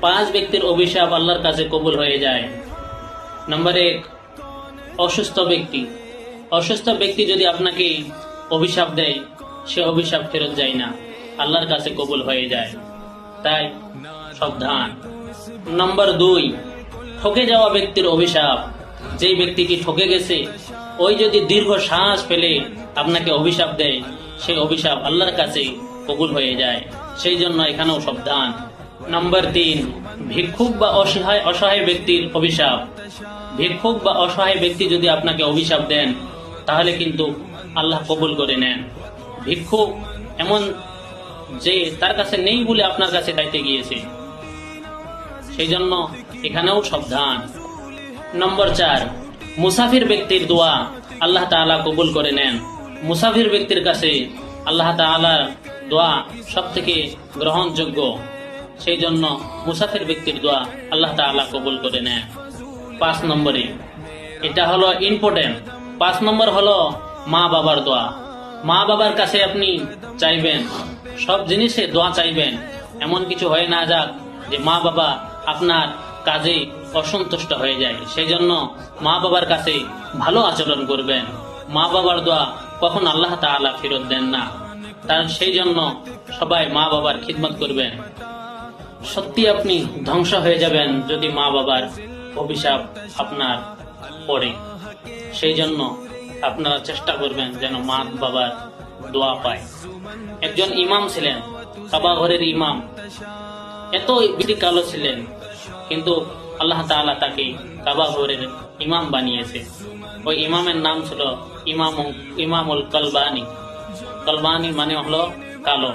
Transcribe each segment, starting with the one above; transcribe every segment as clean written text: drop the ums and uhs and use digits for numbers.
5 ব্যক্তির অভিশাপ আল্লাহর কাছে কবুল হয়ে যায়। নাম্বার 1, অসুস্থ ব্যক্তি। অসুস্থ ব্যক্তি যদি আপনাকে অভিশাপ দেয়, সে অভিশাপ ফেরত যায় না, আল্লাহর কাছে কবুল হয়ে যায়, তাই সাবধান। নাম্বার 2, ঠকে যাওয়া ব্যক্তির অভিশাপ। যেই ব্যক্তিটি ঠকে গেছে, ওই যদি দীর্ঘ শ্বাস ফেলে আপনাকে অভিশাপ দেয়, সেই অভিশাপ আল্লাহর কাছে কবুল হয়ে যায়, সেই জন্য এখানেও সাবধান। নাম্বার 3, ভিক্ষুক বা অসহায় ব্যক্তির অভিশাপ। ভিক্ষুক বা অসহায় ব্যক্তি যদি আপনাকে অভিশাপ দেন, তাহলে কিন্তু আল্লাহ কবুল করে নেন। ভিক্ষুক এমন যে তার কাছে নেই বলে আপনার কাছে চাইতে গিয়েছে, সেই জন্য এখানেও সাবধান। নম্বর 4, মুসাফির ব্যক্তির দোয়া আল্লাহ তাআলা কবুল করে নেন। মুসাফির ব্যক্তির কাছে আল্লাহ তাআলার দোয়া সব থেকে গ্রহণযোগ্য, সেই জন্য মুসাফির ব্যক্তির দোয়া আল্লাহ তাআলা কবুল করে নেন। 5 নম্বরে, এটা হলো ইম্পর্টেন্ট, 5 নম্বর হলো মা বাবার দোয়া। মা বাবার কাছে আপনি চাইবেন, সব জিনিসে দোয়া চাইবেন। এমন কিছু হয়ে না যাক যে মা বাবা আপনার কাজে অসন্তুষ্ট হয়ে যায়, সেই জন্য মা বাবার কাছে ভালো আচরণ করবেন। মা বাবার দোয়া কখন আল্লাহ তাআলা ফেরত দেন না, তার সেই জন্য সবাই মা বাবার খিদমত করবেন। সত্যি আপনি ধ্বংস হয়ে যাবেন যদি মা বাবার অভিশাপ আপনার পড়ে, সেই জন্য আপনারা চেষ্টা করবেন যেন মা বাবার দোয়া পায়। একজন ইমাম ছিলেন, কাবা ঘরের ইমাম, এত বিধি কালো ছিলেন, কিন্তু আল্লাহ তাআলা তাকে কাবা ঘরের ইমাম বানিয়েছে। ওই ইমামের নাম ছিল ইমামুল কলবানী। কলবানী মানে হলো কালো।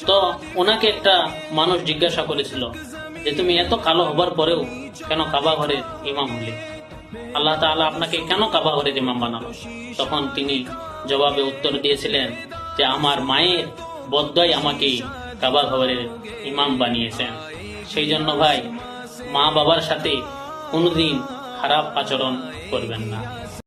তো ওনাকে একটা মানুষ জিজ্ঞাসা করেছিল যে তুমি এত কালো হবার পরেও কেন কাবা ঘরের ইমাম হলে? আল্লাহ তাআলা আপনাকে কেন কাবা ঘরের ইমাম বানালো? তখন তিনি জবাবে উত্তর দিয়েছিলেন যে আমার মায়ের বদ্দুয়ায় আমাকে কাবা ঘরের ইমাম বানিয়েছেন। সেই জন্য ভাই, মা বাবার সাথে কোনোদিন খারাপ আচরণ করবেন না।